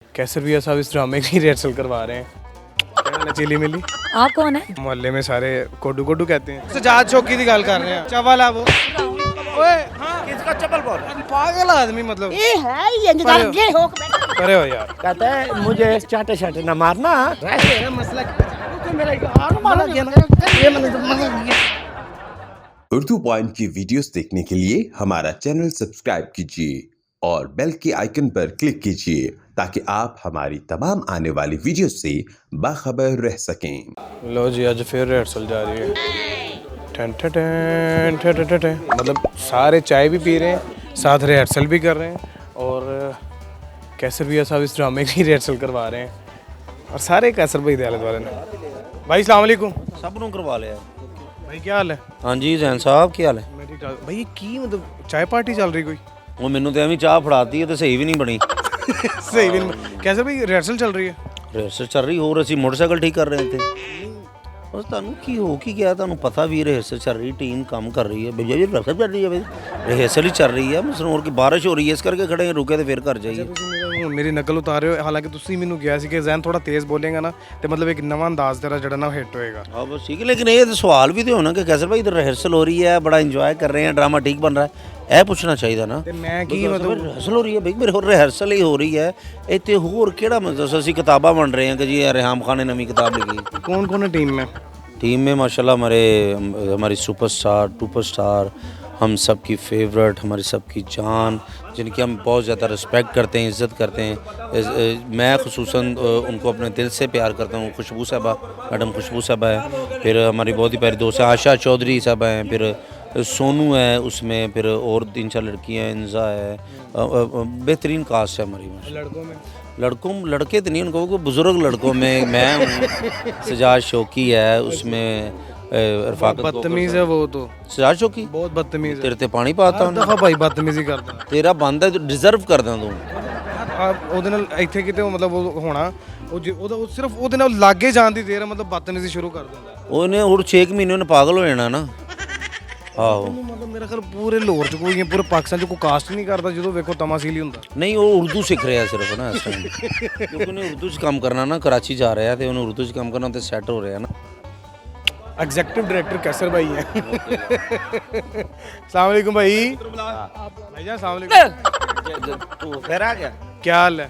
कैसर भैया साहब इस ड्रामे की रिहर्सल करवा रहे हैं। क्या हाल है चिली मिली? आप कौन है? मोहल्ले में सारे कोडू कोडू कहते हैं। सजाद चौकी की गल कर रहे हैं। चवल है वो। ओए हाँ किसका चप्पल बोल रहा है? पागल आदमी मतलब। ये है ये इंतजार के हो करे हो यार। कहता है मुझे चाटे चाटे ना मारना मेरा मसला तो मेरा आग मारा दिया ना ये मैंने तो मगर उर्दू पॉइंट की वीडियोस देखने के लिए हमारा चैनल सब्सक्राइब कीजिए और बेल के आइकन पर क्लिक कीजिए ताकि आप हमारी तमाम आने वाली वीडियो से बाखबर रह सकें। लो जी आज फिर रिहर्सल जा रही है। ठन ठन ठन ठन ठन ठन। मतलब सारे चाय भी पी रहे हैं साथ रिहर्सल भी कर रहे हैं और कैसर भैया साहब इस ड्रामे की रिहर्सल करवा रहे हैं और सारे कैसर भाई दयालत वाले ने। भाई अस्सलाम वालेकुम। सब ਨੂੰ ਕਰਵਾ ਲਿਆ भाई क्या हाल है? ਹਾਂਜੀ ਜ਼ੈਨ ਸਾਹਿਬ ਕੀ ਹਾਲ ਹੈ? मैं ठीक ठाक। भाई ये की मतलब चाय पार्टी चल रही कोई? ਉਹ ਮੈਨੂੰ ਤੇ ਐਵੇਂ ਚਾਹ ਫੜਾਤੀ ਤੇ ਸਹੀ ਵੀ ਨਹੀਂ ਬਣੀ सही भी नहीं। कैसर भाई रिहर्सल चल रही है? ਰਿਹਰਸਲ ਚੱਲ ਰਹੀ ਹੋਰ ਅਸੀਂ ਮੋਟਰਸਾਈਕਲ ਠੀਕ ਕਰ ਰਹੇ ਤੇ ਬਸ ਤੁਹਾਨੂੰ ਕੀ ਹੋ ਕੀ ਗਿਆ ਤੁਹਾਨੂੰ ਪਤਾ ਵੀ ਰਿਹਰਸਲ ਚੱਲ ਰਹੀ ਟੀਮ ਕੰਮ ਕਰ ਰਹੀ ਹੈ ਭਈਆ ਜੀ ਰਿਹਰਸਲ ਚੱਲ ਰਹੀ ਹੈ ਰਿਹਰਸਲ ਹੀ ਚੱਲ ਰਹੀ ਹੈ ਮਸਨੂਰ ਕੀ ਬਾਰਿਸ਼ ਹੋ ਰਹੀ ਹੈ ਇਸ ਕਰਕੇ ਖੜੇ ਹਾਂ ਰੁਕੇ ਤੇ ਫਿਰ ਘਰ ਜਾਈਏ ਹੁਣ ਮੇਰੀ ਨਕਲ ਉਤਾਰ ਰਹੇ ਹੋ ਹਾਲਾਂਕਿ ਤੁਸੀਂ ਮੈਨੂੰ ਕਿਹਾ ਸੀ ਕਿ ਜ਼ੈਨ ਥੋੜਾ ਤੇਜ਼ ਬੋਲੇਗਾ ਨਾ ਤੇ ਮਤਲਬ ਇੱਕ ਨਵਾਂ ਅੰਦਾਜ਼ ਤੇਰਾ ਜਿਹੜਾ ਨਾ ਹਿੱਟ ਹੋਏਗਾ। हाँ बस ठीक है लेकिन ये तो सवाल भी तो होना कि कैसर भाई इधर रिहर्सल हो रही है बड़ा इंजॉय कर रहे हैं ड्रामा ठीक बन रहा है ਇਹ ਪੁੱਛਣਾ ਚਾਹੀਦਾ ਨਾ ਤੇ ਮੈਂ ਕੀ ਮਤਲਬ ਰਿਹਰਸਲ ਹੋ ਰਹੀ ਹੈ ਬਈ ਮੇਰੇ ਹੋਰ ਰਿਹਰਸਲ ਹੀ ਹੋ ਰਹੀ ਹੈ ਇੱਥੇ ਹੋਰ ਕਿਹੜਾ ਮਤਲਬ ਅਸੀਂ ਕਿਤਾਬਾਂ ਬਣ ਰਹੇ ਹਾਂ ਕਿ ਜੀ ਰਿਹਾਮ ਖਾਨ ਨੇ ਨਵੀਂ ਕਿਤਾਬ ਲਿਖੀ कौन कौन है टीम में? टीम में माशाल्लाह हमारी सुपरस्टार हम सब की फेवरेट हमारी सब की जान जिनकी हम बहुत ज़्यादा रिस्पेक्ट करते हैं इज़्ज़त करते हैं मैं खुसूसन उनको अपने दिल से प्यार करता हूँ। खुशबू साहबा मैडम खुशबू साहबा है फिर हमारी बहुत ही प्यारी दोस्त है आशा चौधरी साहबा हैं फिर सोनू है उसमें फिर और 3-4 लड़कियाँ हैं इंजा है बेहतरीन कास्ट है हमारी लड़कों में लड़के तो नहीं उनको वो बुज़ुर्ग लड़कों में मैं हूँ सजाद शौकी है उसमें रफाकत बदतमीज है वो तो सजाद शौकी बहुत बदतमीज है। तेरे ते पानी पाता हूँ दफा भाई बदतमीजी करਦਾ तेरा बंद है डिजर्व करदा तू ਉਹਦੇ ਨਾਲ ਇੱਥੇ ਕਿਤੇ ਉਹ ਮਤਲਬ ਉਹ ਹੋਣਾ ਉਹਦਾ ਉਹ ਸਿਰਫ ਉਹਦੇ ਨਾਲ ਲਾਗੇ ਜਾਣ ਦੀ ਦੇਰ ਮਤਲਬ ਬਦਤਮੀਜ਼ੀ ਸ਼ੁਰੂ ਕਰ ਦਿੰਦਾ ਉਹਨੇ ਹੋਰ 6 ਮਹੀਨੇ ਉਹਨੇ ਪਾਗਲ ਹੋ ਜਾਣਾ ਨਾ ਆਹੋ ਮਤਲਬ ਮੇਰਾ ਖਿਆਲ ਪੂਰੇ ਲਾਹੌਰ ਚ ਕੋਈ ਪੂਰੇ ਪਾਕਿਸਤਾਨ ਚ ਕੋਈ ਕਾਸਟ ਨਹੀਂ ਕਰਦਾ ਜਦੋਂ ਵੇਖੋ ਤਮਾਸੀਲ ਹੀ ਹੁੰਦਾ। ਨਹੀਂ ਉਹ ਉਰਦੂ ਸਿੱਖ ਰਿਹਾ ਸਿਰਫ ਨਾ ਇਸ ਟਾਈਮ ਕਿਉਂਕਿ ਉਹਨੇ ਉਰਦੂ 'ਚ ਕੰਮ ਕਰਨਾ ਨਾ ਕਰਾਚੀ ਜਾ ਰਿਹਾ ਤੇ ਉਹਨੂੰ ਉਰਦੂ 'ਚ ਕੰਮ ਕਰਨਾ ਤੇ ਸੈੱਟ ਹੋ ਰਿਹਾ ਨਾ। एग्जीक्यूटिव डायरेक्टर कैसर भाई हैं। अस्सलाम वालेकुम भाई। भाईजान अस्सलाम वालेकुम। तू फिर आ गया क्या हाल है?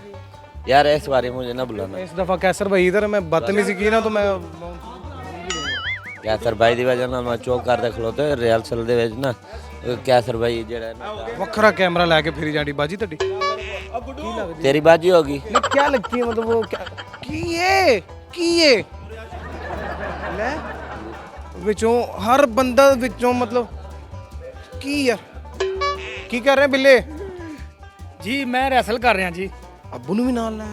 यार इस बारे मुझे ना बुलाना इस दफा कैसर भाई इधर मैं बदतमीजी की ना तो मैं कैसर भाई दी वजह नाल मैं चौक करदे खलोते रिहर्सल दे विच ना कैसर भाई जेड़ा ना ਵੱਖਰਾ ਕੈਮਰਾ ਲੈ ਕੇ ਫਿਰੀ ਜਾਂਦੀ ਬਾਜੀ ਤੁਹਾਡੀ तेरी बाजी होगी नहीं क्या लगती है मतलब वो क्या की ये ले ਵਿੱਚੋਂ ਹਰ ਬੰਦਾ ਵਿੱਚੋਂ ਮਤਲਬ ਕੀ ਯਾਰ ਕੀ ਕਰ ਰਹੇ ਬਿੱਲੇ जी मैं रिहर्सल कर रहा जी। ਅੱਬੂ ਨੂੰ ਵੀ ਨਾਲ ਲੈ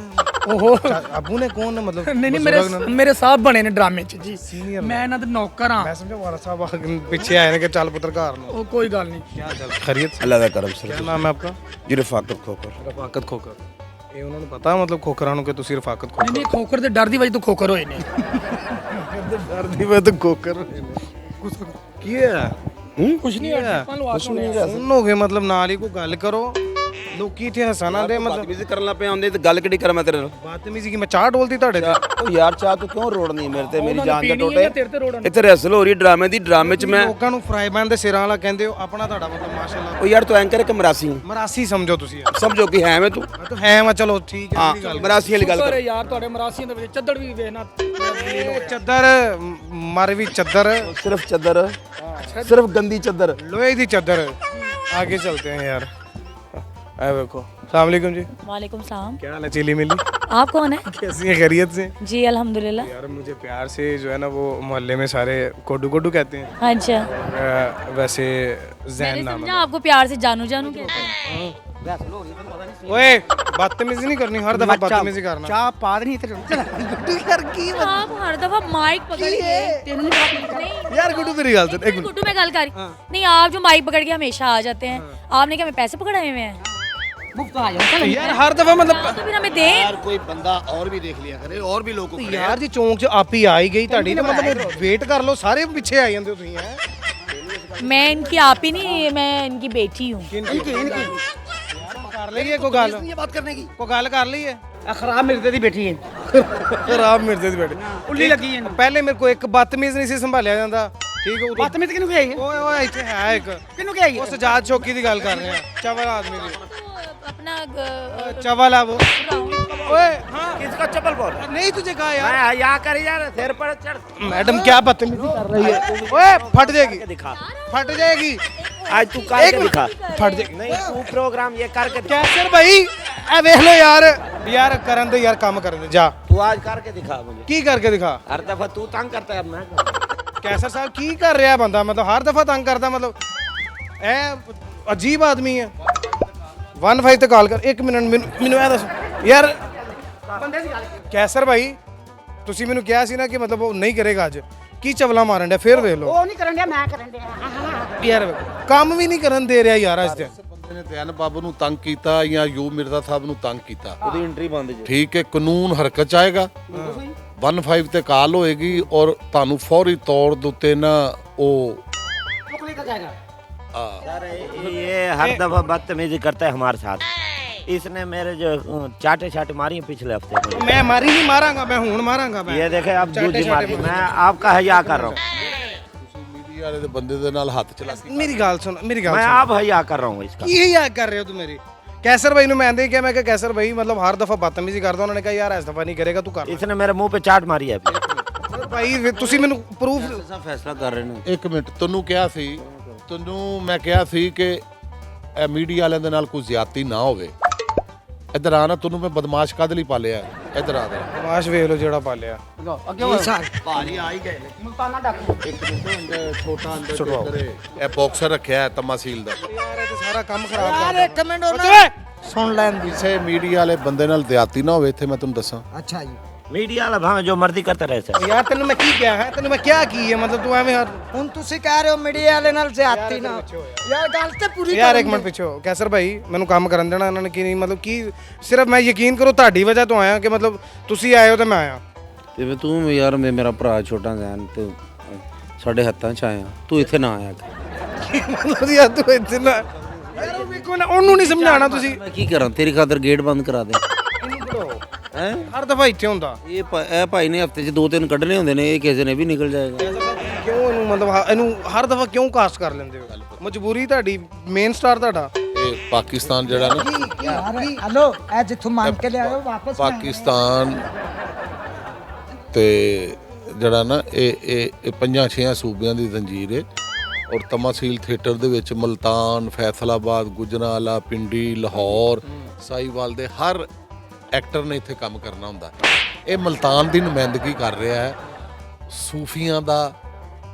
ओहो ਅੱਬੂ ਨੇ ਕੌਣ ਮਤਲਬ नहीं नहीं मेरे साहब बने ने ड्रामे च जी Senior मैं इन्हां दे नौकर हां। ਮੈਂ ਸਮਝਿਆ ਵਾਲਾ ਸਾਹਿਬ ਪਿੱਛੇ ਆਏ ਨੇ ਕਿ ਚੱਲ ਪੁੱਤਰ ਘਰ ਨੂੰ ओ कोई गल नहीं क्या चल खैरियत? ਅੱਲਾ ਦਾ ਕਰਮ क्या नाम है आपका? ਜੀ ਰਫਾਕਤ ਖੋਕਰ रफाकत खोकर। ਇਹ ਉਹਨਾਂ ਨੂੰ ਪਤਾ ਮਤਲਬ ਖੋਕਰਾਂ ਨੂੰ ਕਿ ਤੁਸੀਂ ਰਫਾਕਤ नहीं ਖੋਕਰ नहीं खोकर दे डर दी वजह तो खोकर होए ने। ਡਰਦੀ ਮੈਂ ਤਾਂ ਖੋਕਰ ਕੀ ਹੈ कुछ नहीं है ਕੁਛ ਨਹੀਂ ਸੁਣ ਹੋ ਗਏ ਮਤਲਬ ਨਾਲ ਹੀ ਕੋਈ ਗੱਲ ਕਰੋ ਲੋਕੀ ਇੱਥੇ ਹਸਾਨਾ ਦੇ ਮਤਲਬ ਬਦਤਮੀਜ਼ੀ ਕਰਨ ਲੱਗ ਪਏ ਆਉਂਦੇ ਤੇ ਗੱਲ ਕਿਹੜੀ ਕਰਾਂ ਮੈਂ ਤੇਰੇ ਨਾਲ ਬਦਤਮੀਜ਼ੀ ਕੀ ਮੈਂ ਚਾਹ ਡੋਲਦੀ ਤੁਹਾਡੇ ਤੇ ਉਹ ਯਾਰ ਚਾਹ ਤੂੰ ਕਿਉਂ ਰੋੜਨੀ ਮੇਰੇ ਤੇ ਮੇਰੀ ਜਾਨ ਦਾ तेरे ਟੋਟੇ ते रोड ਇੱਥੇ ਰਿਹਰਸਲ ਹੋ ਰਹੀ ਡਰਾਮੇ ਦੀ ਡਰਾਮੇ 'ਚ ਮੈਂ ਲੋਕਾਂ ਨੂੰ ਫਰਾਈ ਪੈਨ ਦੇ ਸਿਰਾਂ ਵਾਲਾ ਕਹਿੰਦੇ ਹੋ ਆਪਣਾ ਤੁਹਾਡਾ ਮਤਲਬ ਮਾਸ਼ਾਅੱਲਾ ਉਹ ਯਾਰ ਤੂੰ ਐਂਕਰ ਇੱਕ ਮਰਾਸੀ ਮਰਾਸੀ ਸਮਝੋ ਤੁਸੀਂ ਯਾਰ ਸਮਝੋ ਕਿ ਹੈ ਮੈਂ ਤੂੰ ਮੈਂ ਤਾਂ ਹੈ ਮੈਂ ਚਲੋ ਠੀਕ ਹੈ ਹਾਂ ਮੇਰੀ ਗੱਲ ਮਰਾਸੀ ਵਾਲੀ ਗੱਲ कर ਕਰ यार ਤੁਹਾਡੇ ਮਰਾਸੀਆਂ ਦੇ ਵਿੱਚ ਚੱਦੜ ਵੀ ਵੇਖਣਾ ਚੱਦਰ ਮਰ ਵੀ ਚੱਦਰ ਸਿਰਫ ਚੱਦਰ ਸਿਰਫ ਗੰਦੀ ਚੱਦਰ लोहे की चादर आगे चलते हैं यार। आए देखो अस्सलाम वालेकुम जी। वालेकुम सलाम। क्या हाल है चिली मिली? आप कौन है? कैसी है खैरियत से? जी अल्हम्दुलिल्लाह। यार मुझे प्यार से जो है ना वो मोहल्ले में सारे कोडू कोडू कहते हैं। अच्छा वैसे मैंने जैन नाम समझा आपको प्यार से जानू जानू कहते हैं। है। ओए बदतमीजी नहीं करनी हर दफा बदतमीजी करना। चाह पा नहीं तेरे यार की आप हर दफा माइक पकड़ के तेनू नहीं यार गुड्डू मेरी गल सुन एक मिनट। गुड्डू मैं गल कर नहीं आप जो माइक पकड़ के हमेशा आ जाते हैं आपने क्या हमें पैसे पकड़ाए हुए हैं? मुफ्त आ जाओ यार हर दफा मतलब तो फिर हमें दें। यार कोई बंदा और भी देख लिया करे और भी लोग यार जी चौंक च आप ही आ ही गई ਤੁਹਾਡੀ ਤੇ ਮਤਲਬ ਵੇਟ ਕਰ ਲਓ ਸਾਰੇ ਪਿੱਛੇ ਆ ਜਾਂਦੇ ਹੋ ਤੁਸੀਂ ਹੈ। मैं इनकी आप ही नहीं मैं इनकी बेटी हूँ। इनकी ਕਰ ਲਈਏ ਕੋਈ ਗੱਲ ये बात करने की ਕੋਈ ਗੱਲ ਕਰ ਲਈਏ खराब मिर्जे दी बेटी है ਖਰਾਬ ਮਿਰਜ਼ੇ ਦੀ ਬੇਟੀ ਉੱਲੀ ਲੱਗੀ ਇਹਨੂੰ ਪਹਿਲੇ ਮੇਰੇ ਕੋ ਇੱਕ ਬਦਤਮੀਜ਼ ਨਹੀਂ ਸੀ ਸੰਭਾਲਿਆ ਜਾਂਦਾ ਠੀਕ ਹੈ ਬਦਤਮੀਜ਼ ਕਿਹਨੂੰ ਕਹੀ ਹੈ ਓਏ ਓਏ ਇੱਥੇ ਹੈ ਇੱਕ ਕਿਹਨੂੰ ਕਹੀ ਉਹ ਸਜਾਦ ਚੌਕੀ ਦੀ ਗੱਲ ਕਰ ਰਹੇ ਆ ਚਵਲ ਆਦਮੀ ਦੀ अपना चवल है वो ओए हाँ किसका चप्पल बोल नहीं तुझे कहा यार मैं यहाँ कर यार सिर पर चढ़ मैडम क्या बदतमीजी कर रही है ओए फट जाएगी दिखा फट जाएगी आज तू करके दिखा फट जाएगी नहीं तू प्रोग्राम ये करके दिखा कैसर भाई ए देख लो यार यार करन दे यार काम करन दे जा तू आज करके दिखा मुझे की करके दिखा हर दफा तू तंग करता है मैं कैसर साहब की कर रहा है बंदा मतलब हर दफा तंग करता मतलब ए अजीब आदमी है 15 ਤੇ ਕਾਲ ਕਰ 1 ਮਿੰਟ ਮੈਨੂੰ ਇਹ ਦੱਸ ਯਾਰ ਕੈਸਰ ਭਾਈ ਤੁਸੀਂ ਮੈਨੂੰ ਕਿਹਾ ਸੀ ਨਾ ਕਿ ਮਤਲਬ ਉਹ ਨਹੀਂ ਕਰੇਗਾ ਅੱਜ ਕੀ ਚਵਲਾ ਮਾਰਨ ਡਿਆ ਫੇਰ ਵੇਖ ਲਓ ਉਹ ਨਹੀਂ ਕਰਨ ਡਿਆ ਮੈਂ ਕਰਨ ਡਿਆ ਯਾਰ ਕੰਮ ਵੀ ਨਹੀਂ ਕਰਨ ਦੇ ਰਿਹਾ ਯਾਰ ਅੱਜ ਤੇ ਬੰਦੇ ਨੇ ਧਿਆਨ ਬਾਬੂ ਨੂੰ ਤੰਗ ਕੀਤਾ ਜਾਂ ਯੂ ਮਿਰਜ਼ਾ ਸਾਹਿਬ ਨੂੰ ਤੰਗ ਕੀਤਾ ਉਹਦੀ ਐਂਟਰੀ ਬੰਦ ਜੀ ਠੀਕ ਹੈ ਕਾਨੂੰਨ ਹਰਕਤ 'ਚ ਆਏਗਾ 15 ਤੇ ਕਾਲ ਹੋਏਗੀ ਔਰ ਤੁਹਾਨੂੰ ਫੌਰੀ ਤੌਰ ਦੇ ਉੱਤੇ ਨਾ ਉਹ सर ये हर दफा बदतमीजी करता है हमारे साथ इसने मेरे जो चाटे चाटे मारी हैं पिछले हफ्ते में मैं मारी नहीं मारांगा मैं हूं मारांगा मैं ये देखे अब दूसरी मारी मैं आपका हया कर रहा हूँ ਮੀਡੀਆ ਵਾਲੇ ਦੇ ਬੰਦੇ ਦੇ ਨਾਲ ਹੱਥ ਚਲਾ ਕੇ मेरी गाल सुन मेरी गाल मैं सुन आप हया कर रहा हूँ इसका ਕੀ ਯਾਦ ਕਰ ਰਹੇ ਹੋ ਤੂੰ ਮੇਰੀ ਕੈਸਰ ਭਾਈ ਨੂੰ ਮੈਂ ਆਂਦੇ ਕਿਹਾ ਮੈਂ ਕਿਹਾ ਕੈਸਰ ਭਾਈ ਮਤਲਬ ਹਰ ਦਫਾ ਬਦਤਮੀਜ਼ੀ ਕਰਦਾ ਉਹਨਾਂ ਨੇ ਕਿਹਾ ਯਾਰ ਇਸ ਦਫਾ ਨਹੀਂ ਕਰੇਗਾ ਤੂੰ ਕਰ इसने मेरे मुंह पे चाट मारी है अभी ਭਾਈ ਤੁਸੀਂ ਮੈਨੂੰ ਪ੍ਰੂਫ ऐसा फैसला कर रहे हैं ਇੱਕ ਮਿੰਟ ਤੈਨੂੰ ਕਿਹਾ ਸੀ ਤੈਨੂੰ ਮੈਂ ਕਿਹਾ ਸੀ ਕਿ ਇਹ ਮੀਡੀਆ ਵਾਲਿਆਂ ਦੇ ਨਾਲ ਕੋਈ ਜ਼ਿਆਦਤੀ ਨਾ ਹੋਵੇ ਇੱਧਰ ਆ ਨਾ ਤੈਨੂੰ ਮੈਂ ਬਦਮਾਸ਼ ਕਾਹਦੇ ਲਈ ਪਾਲਿਆ ਇੱਧਰ ਆ ਦੇ ਤਮਾਸ਼ ਵੇਖ ਲਓ ਜਿਹੜਾ ਪਾਲਿਆ ਛੋਟਾ ਅੰਦਰ ਇਹ ਬਾਕਸਰ ਰੱਖਿਆ ਹੈ ਤਮਾਸੀਲ ਦਾ ਯਾਰ ਇਹ ਤਾਂ ਸਾਰਾ ਕੰਮ ਖਰਾਬ ਕਰ ਯਾਰ ਇੱਕ ਮਿੰਟ ਉਹਨਾਂ ਸੁਣ ਲੈਣ ਦੀ ਕਿਸੇ ਮੀਡੀਆ ਵਾਲੇ ਬੰਦੇ ਨਾਲ ਜ਼ਿਆਦਤੀ ਨਾ ਹੋਵੇ ਇੱਥੇ ਮੈਂ ਤੁਹਾਨੂੰ ਦੱਸਾਂ ਅੱਛਾ ਜੀ मीडिया वाला भाव जो मर्जी करता रहे सर ਯਾਰ ਤੈਨੂੰ ਮੈਂ ਕੀ ਕਿਹਾ ਹੈ ਤੈਨੂੰ ਮੈਂ ਕਿਹਾ ਕੀ ਹੈ ਮਤਲਬ ਤੂੰ ਐਵੇਂ ਹਰ ਹੁਣ ਤੁਸੀਂ ਕਹਿ ਰਹੇ ਹੋ ਮੀਡੀਆ ਵਾਲੇ ਨਾਲ ਜ਼ਿਆਦਤੀ ਨਾ ਯਾਰ ਗੱਲ ਤੇ ਪੂਰੀ ਯਾਰ ਇੱਕ ਮਿੰਟ ਪਿੱਛੇ ਕੈਸਰ ਭਾਈ ਮੈਨੂੰ ਕੰਮ ਕਰਨ ਦੇਣਾ ਇਹਨਾਂ ਨੇ ਕੀ ਨਹੀਂ ਮਤਲਬ ਕੀ ਸਿਰਫ ਮੈਂ ਯਕੀਨ ਕਰੋ ਤੁਹਾਡੀ ਵਜ੍ਹਾ ਤੋਂ ਆਇਆ ਕਿ ਮਤਲਬ ਤੁਸੀਂ ਆਏ ਹੋ ਤੇ ਮੈਂ ਆਇਆ ਤੇ ਫਿਰ ਤੂੰ ਯਾਰ ਮੇਰਾ ਭਰਾ ਛੋਟਾ ਜ਼ੈਨ ਤੇ ਸਾਡੇ ਹੱਥਾਂ 'ਚ ਆਇਆ ਤੂੰ ਇੱਥੇ ਨਾ ਆਇਆ ਕਰ। ਮਤਲਬ ਯਾਰ ਤੂੰ ਇੱਥੇ ਨਾ ਯਾਰ ਉਹ ਵੇਖੋ ਨਾ ਉਹਨੂੰ ਨਹੀਂ ਸਮਝਾਉਣਾ ਤੁਸੀਂ ਮੈਂ ਕੀ ਕਰਾਂ ਤੇਰੀ ਖਾਤਰ ਗੇਟ ਬੰਦ ਕਰਾ ਦੇ ਹੈ ਹਰ ਦਫਾ ਇੱਥੇ ਹੁੰਦਾ ਇਹ ਭਾਈ ਨੇ ਹਫਤੇ 'ਚ 2-3 ਕੱਢਣੇ ਹੁੰਦੇ ਨੇ ਇਹ ਕਿਸੇ ਨੇ ਵੀ ਨਿਕਲ ਜਾਏਗਾ ਕਿਉਂ ਇਹਨੂੰ ਮਤਲਬ ਇਹਨੂੰ ਹਰ ਦਫਾ ਕਿਉਂ ਕਾਸਟ ਕਰ ਲੈਂਦੇ ਹੋ ਮਜਬੂਰੀ ਤੁਹਾਡੀ ਮੇਨ ਸਟਾਰ ਤੁਹਾਡਾ ਇਹ ਪਾਕਿਸਤਾਨ ਜਿਹੜਾ ਨਾ ਹਲੋ ਇਹ ਜਿੱਥੋਂ ਮੰਗ ਕੇ ਲਿਆਓ ਵਾਪਸ ਪਾਕਿਸਤਾਨ ਤੇ ਜਿਹੜਾ ਨਾ ਇਹ 5-6 ਸੂਬਿਆਂ ਦੀ ਜ਼ੰਜੀਰ ਹੈ ਔਰ ਤਮਾਸੀਲ ਥੀਏਟਰ ਦੇ ਵਿੱਚ ਮਲਤਾਨ ਫੈਸਲਾਬਾਦ ਗੁਜਰਾਂਵਾਲਾ ਪਿੰਡੀ ਲਾਹੌਰ ਸਾਹੀਵਾਲ ਦੇ ਹਰ ਐਕਟਰ ਨੇ ਇੱਥੇ ਕੰਮ ਕਰਨਾ ਹੁੰਦਾ ਇਹ ਮਲਤਾਨ ਦੀ ਨੁਮਾਇੰਦਗੀ ਕਰ ਰਿਹਾ ਹੈ ਸੂਫੀਆਂ ਦਾ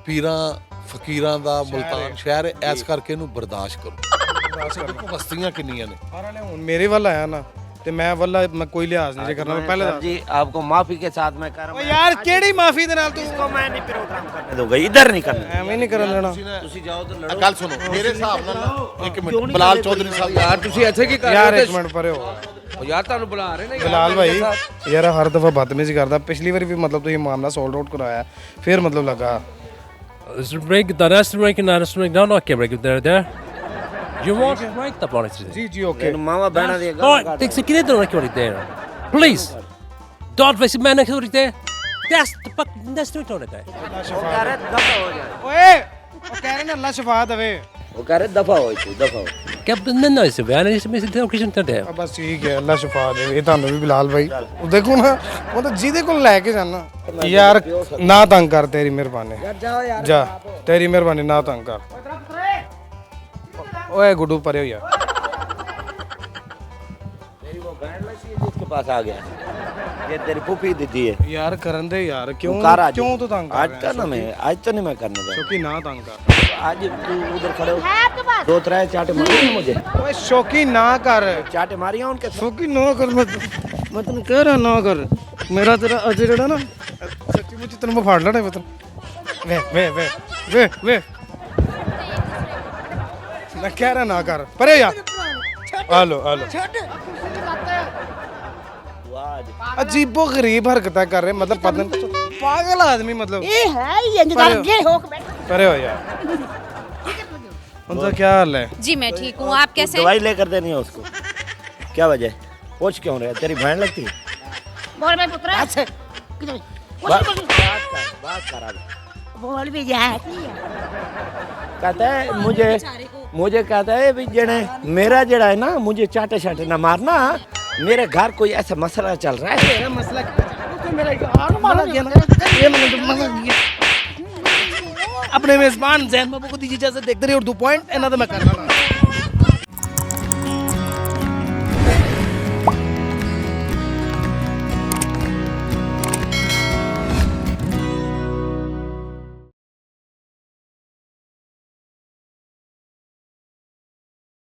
ਪੀਰਾਂ ਫਕੀਰਾਂ ਦਾ ਮਲਤਾਨ ਸ਼ਹਿਰ ਹੈ ਇਸ ਕਰਕੇ ਇਹਨੂੰ ਬਰਦਾਸ਼ਤ ਕਰੋ ਦੇਖੋ ਬਸਤੀਆਂ ਕਿੰਨੀਆਂ ਨੇ ਹੁਣ ਮੇਰੇ ਵੱਲ ਆਇਆ ਨਾ ਤੇ ਮੈਂ ਵੱਲਾ ਮੈਂ ਕੋਈ ਲਿਹਾਜ਼ ਨਹੀਂ ਕਰਨਾ ਮੈਂ ਪਹਿਲੇ जी आपको माफी के साथ मैं कर रहा ਓ हूँ ਯਾਰ ਕਿਹੜੀ ਮਾਫੀ ਦੇ ਨਾਲ ਤੂੰ इसको मैं नहीं प्रोग्राम करने दूंगा इधर नहीं करना ਐਵੇਂ ਨਹੀਂ ਕਰਨ ਦੇਣਾ ਤੁਸੀਂ ਜਾਓ ਤੇ ਲੜੋ ਗੱਲ ਸੁਣੋ ਮੇਰੇ ਹਿਸਾਬ ਨਾਲ ਨਾ ਇੱਕ ਮਿੰਟ ਬਲਾਲ ਚੌਧਰੀ ਸਾਹਿਬ ਯਾਰ ਤੁਸੀਂ ਇੱਥੇ ਕੀ ਕਰ ਯਾਰ ਰਹੇ ਇੱਕ ਮਿੰਟ ਪਰੇ ਹੋ ਹੋ ਯਾਰ ਤੁਹਾਨੂੰ ਬੁਲਾ ਰਹੇ ਨੇ ਯਾਰ ਬਿਲਾਲ ਭਾਈ ਯਾਰ ਹਰ ਦਫਾ ਬਦਤਮੀਜ਼ੀ ਕਰਦਾ ਪਿਛਲੀ ਵਾਰੀ ਵੀ ਮਤਲਬ ਤੁਸੀਂ ਮਾਮਲਾ ਸੋਲਡ ਆਊਟ ਕਰਾਇਆ ਫਿਰ ਮਤਲਬ ਲੱਗਾ break the rest break and the break down okay break there you want to break the bonnet ਜੀ ਜੀ ਓਕੇ मामा बहना दिए all right take a kid don't record it there please don't waste man record it there that's not on it there कह रहे दफा हो जाए ਓਏ ਉਹ ਕਹਿ ਰਹੇ ਨੇ ਅੱਲਾ ਸ਼ਫਾ ਦੇਵੇ वो कह रहे दफा हो तू दफा हो captain no no it's a is miss the occasion there ਆ ਬਸ ਠੀਕ ਹੈ ਅੱਲਾ ਸ਼ਫਾ ਦੇਵੇ ਇਹ ਤੁਹਾਨੂੰ ਵੀ ਬਿਲਾਲ ਭਾਈ ਉਹ ਦੇਖੋ ਨਾ ਉਹ ਤਾਂ ਜਿਹਦੇ ਕੋਲ ਲੈ ਕੇ ਜਾਣਾ ਯਾਰ ਨਾ ਤੰਗ ਕਰ ਤੇਰੀ ਮਿਹਰਬਾਨੀ ਜਾਓ ਯਾਰ ਜਾ ਤੇਰੀ ਮਿਹਰਬਾਨੀ ਨਾ ਤੰਗ ਕਰ ਓਏ ਗੁੱਡੂ ਪਰੇ ਹੋ ਯਾਰ तेरी वो बैंड लगी जिसके पास आ गया ये तेरी फूफी दीदी है ਯਾਰ ਕਰਨ ਦੇ ਯਾਰ ਕਿਉਂ कर आज ਕਿਉਂ ਤੂੰ ਤੰਗ ਕਰ आज करना मैं आज तो नहीं मैं करने दूंगा ਸ਼ੌਕੀ ਨਾ ਤੰਗ ਕਰ आज तू उधर खड़े हो 2-3 चाटे मारी हैं मुझे ਓਏ ਸ਼ੌਕੀ ਨਾ ਕਰ चाटे मारी हैं उनके ਸ਼ੌਕੀ ਨਾ ਕਰ ਮੈਂ ਤੈਨੂੰ ਕਹਿ ਰਿਹਾ ਨਾ ਕਰ ਮੇਰਾ ਤੇਰਾ ਅਜੇ ਜਿਹੜਾ ਨਾ ਸੱਚੀ ਮੁੱਚੀ ਤੈਨੂੰ ਮੈਂ ਫੜ ਲੈਣਾ ਮੈਂ ਵੇ ਵੇ ਵੇ ਵੇ ਵੇ ਮੈਂ ਕਹਿ ਰਿਹਾ ਨਾ ਕਰ ਪਰੇ ਯਾਰ ਹਲੋ ਹਲੋ ਅਜੀਬੋ ਗਰੀਬ ਹਰਕਤਾਂ ਕਰ ਰਹੇ ਮਤਲਬ ਪਤਾ ਨਹੀਂ ਪਾਗਲ ਆਦਮੀ ਮਤਲਬ ਇਹ ਹੈ ਹੀ ਇੰਜ ਕਰਕੇ ਹੋ ਕੇ ਬੈਠ ਪਰੇ ਹੋ ਯਾਰ उनका क्या हाल है जी मैं ठीक हूँ आप कैसे हैं? दवाई लेकर देनी है उसको क्या वजह? पूछ क्यों रहे? तेरी बहन लगती? बोल भाई पुत्र अच्छा बात कर अब। बोल भी जाए कहता है मुझे कहता है भी जड़े मेरा जड़ा है ना, मुझे चाटे शाटे ना मारना, मेरे घर कोई ऐसा मसला चल रहा है। मेरा मसला तो मेरा और मारा गया ना, ये मैंने तो मना किया। अपने मेजबान जैन बाबू को दीजिए इजाजत, देखते रहिए उर्दू पॉइंट, एना तो मैं कर रहा